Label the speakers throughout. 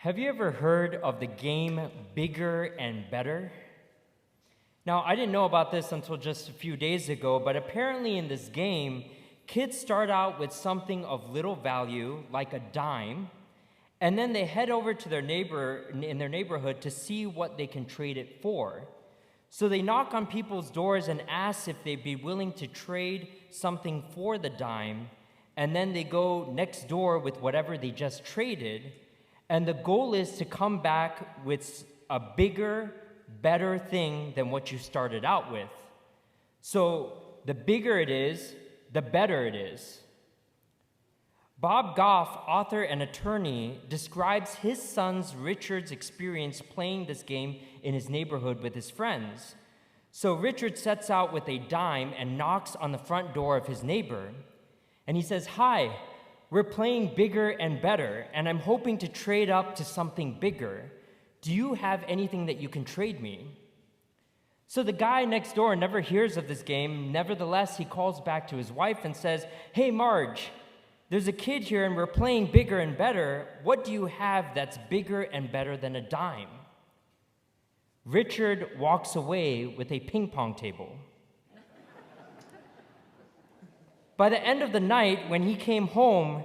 Speaker 1: Have you ever heard of the game Bigger and Better? Now, I didn't know about this until just a few days ago, but apparently in this game, kids start out with something of little value, like a dime, and then they head over to their neighbor in their neighborhood to see what they can trade it for. So they knock on people's doors and ask if they'd be willing to trade something for the dime, and then they go next door with whatever they just traded, and the goal is to come back with a bigger, better thing than what you started out with. So the bigger it is, the better it is. Bob Goff, author and attorney, describes his son Richard's experience playing this game in his neighborhood with his friends. So Richard sets out with a dime and knocks on the front door of his neighbor. And he says, "Hi, we're playing Bigger and Better, and I'm hoping to trade up to something bigger. Do you have anything that you can trade me?" So the guy next door never hears of this game. Nevertheless, he calls back to his wife and says, "Hey, Marge, there's a kid here and we're playing Bigger and Better. What do you have that's bigger and better than a dime?" Richard walks away with a ping pong table. By the end of the night, when he came home,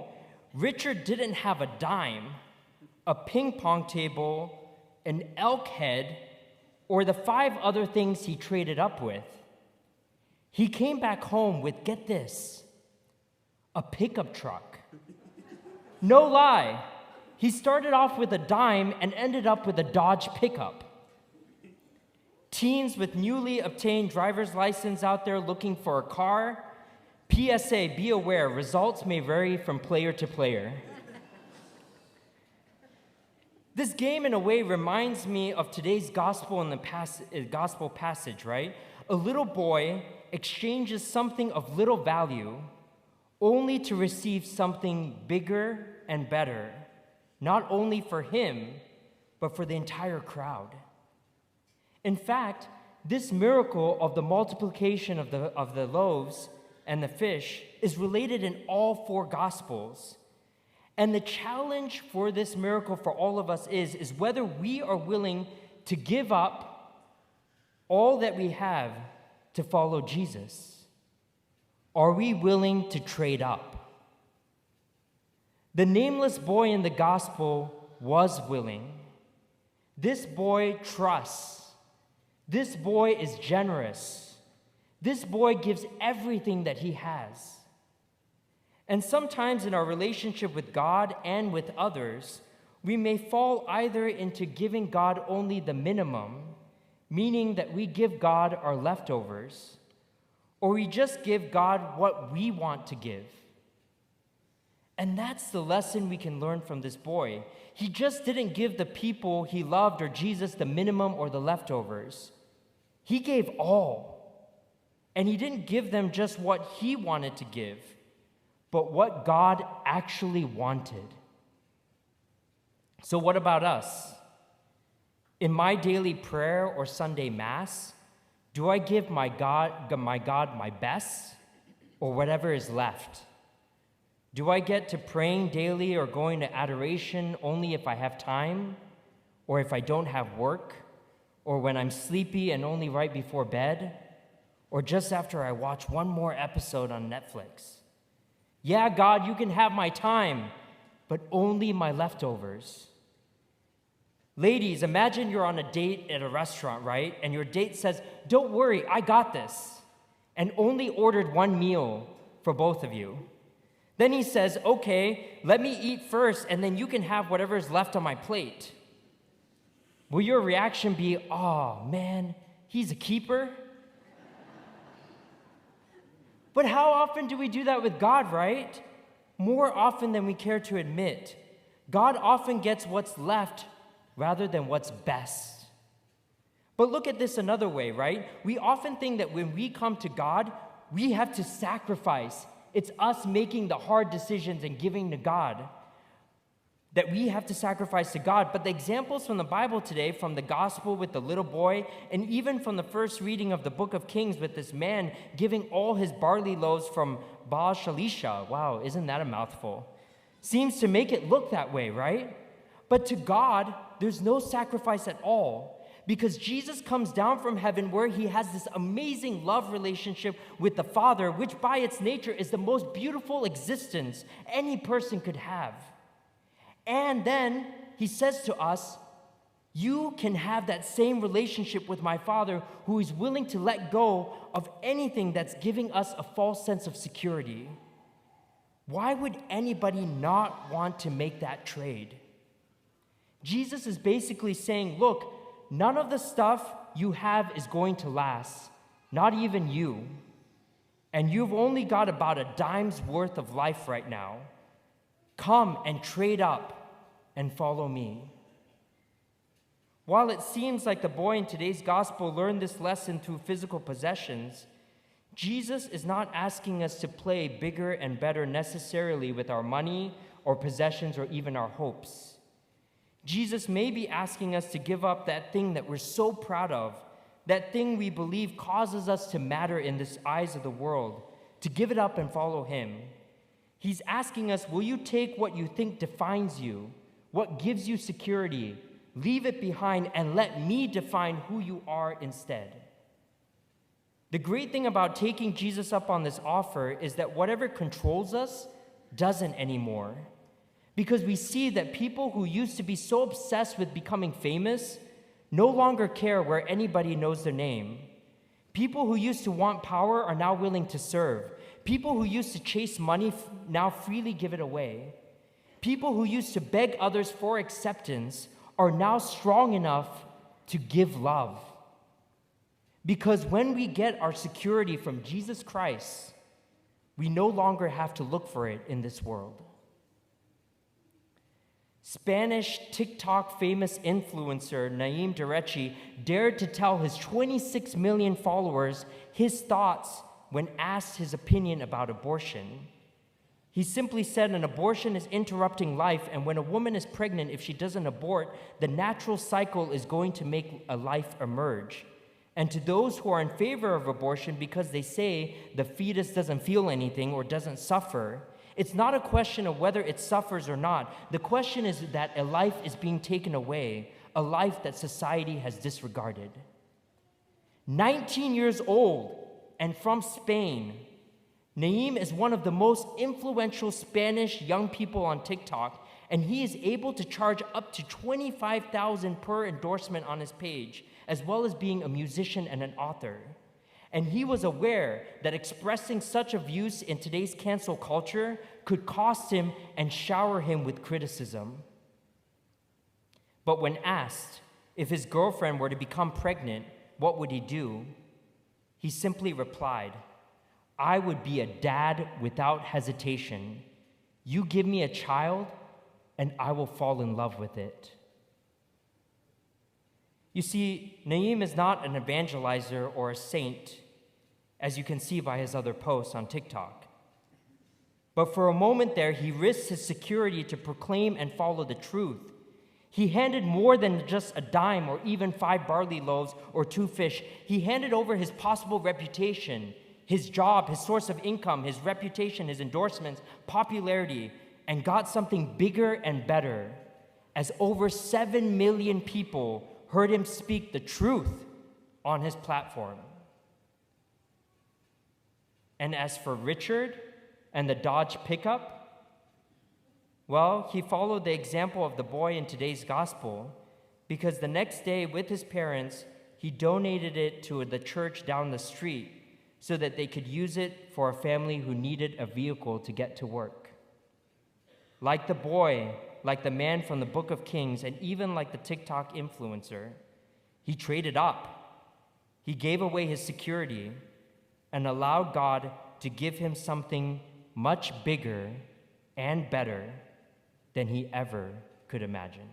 Speaker 1: Richard didn't have a dime, a ping pong table, an elk head, or the 5 other things he traded up with. He came back home with, get this, a pickup truck. No lie, he started off with a dime and ended up with a Dodge pickup. Teens with newly obtained driver's license out there looking for a car, PSA, be aware, results may vary from player to player. This game, in a way, reminds me of today's gospel in the gospel passage, right? A little boy exchanges something of little value only to receive something bigger and better, not only for him, but for the entire crowd. In fact, this miracle of the multiplication of the loaves and the fish is related in all 4 Gospels. And the challenge for this miracle for all of us is whether we are willing to give up all that we have to follow Jesus. Are we willing to trade up? The nameless boy in the Gospel was willing. This boy trusts. This boy is generous. This boy gives everything that he has. And sometimes in our relationship with God and with others, we may fall either into giving God only the minimum, meaning that we give God our leftovers, or we just give God what we want to give. And that's the lesson we can learn from this boy. He just didn't give the people he loved or Jesus the minimum or the leftovers. He gave all. And he didn't give them just what he wanted to give, but what God actually wanted. So what about us? In my daily prayer or Sunday Mass, do I give my God my best or whatever is left? Do I get to praying daily or going to adoration only if I have time, or if I don't have work, or when I'm sleepy and only right before bed? Or just after I watch one more episode on Netflix? Yeah, God, you can have my time, but only my leftovers. Ladies, imagine you're on a date at a restaurant, right? And your date says, "Don't worry, I got this," and only ordered 1 meal for both of you. Then he says, "Okay, let me eat first, and then you can have whatever's left on my plate." Will your reaction be, "Oh, man, he's a keeper"? But how often do we do that with God, right? More often than we care to admit. God often gets what's left rather than what's best. But look at this another way, right? We often think that when we come to God, we have to sacrifice. It's us making the hard decisions and giving to God, that we have to sacrifice to God. But the examples from the Bible today, from the gospel with the little boy, and even from the first reading of the book of Kings with this man giving all his barley loaves from Baal Shalisha, wow, isn't that a mouthful? Seems to make it look that way, right? But to God, there's no sacrifice at all, because Jesus comes down from heaven where he has this amazing love relationship with the Father, which by its nature is the most beautiful existence any person could have. And then he says to us, you can have that same relationship with my Father, who is willing to let go of anything that's giving us a false sense of security. Why would anybody not want to make that trade? Jesus is basically saying, look, none of the stuff you have is going to last, not even you. And you've only got about a dime's worth of life right now. Come and trade up and follow me. While it seems like the boy in today's gospel learned this lesson through physical possessions, Jesus is not asking us to play bigger and better necessarily with our money or possessions or even our hopes. Jesus may be asking us to give up that thing that we're so proud of, that thing we believe causes us to matter in the eyes of the world, to give it up and follow him. He's asking us, will you take what you think defines you, what gives you security, leave it behind, and let me define who you are instead? The great thing about taking Jesus up on this offer is that whatever controls us doesn't anymore. Because we see that people who used to be so obsessed with becoming famous no longer care where anybody knows their name. People who used to want power are now willing to serve. People who used to chase money now freely give it away. People who used to beg others for acceptance are now strong enough to give love. Because when we get our security from Jesus Christ, we no longer have to look for it in this world. Spanish TikTok famous influencer Naim Derechi dared to tell his 26 million followers his thoughts when asked his opinion about abortion. He simply said an abortion is interrupting life, and when a woman is pregnant, if she doesn't abort, the natural cycle is going to make a life emerge. And to those who are in favor of abortion because they say the fetus doesn't feel anything or doesn't suffer, it's not a question of whether it suffers or not. The question is that a life is being taken away, a life that society has disregarded. 19 years old and from Spain, Naim is one of the most influential Spanish young people on TikTok, and he is able to charge up to $25,000 per endorsement on his page, as well as being a musician and an author. And he was aware that expressing such a views in today's cancel culture could cost him and shower him with criticism. But when asked if his girlfriend were to become pregnant, what would he do? He simply replied, I would be a dad without hesitation. You give me a child, and I will fall in love with it. You see, Naim is not an evangelizer or a saint, as you can see by his other posts on TikTok. But for a moment there, he risked his security to proclaim and follow the truth. He handed more than just a dime or even 5 barley loaves or 2 fish. He handed over his possible reputation, his job, his source of income, his reputation, his endorsements, popularity, and got something bigger and better, as over 7 million people heard him speak the truth on his platform. And as for Richard and the Dodge pickup, well, he followed the example of the boy in today's gospel, because the next day with his parents, he donated it to the church down the street so that they could use it for a family who needed a vehicle to get to work. Like the boy, like the man from the Book of Kings, and even like the TikTok influencer, he traded up. He gave away his security and allowed God to give him something much bigger and better than he ever could imagine.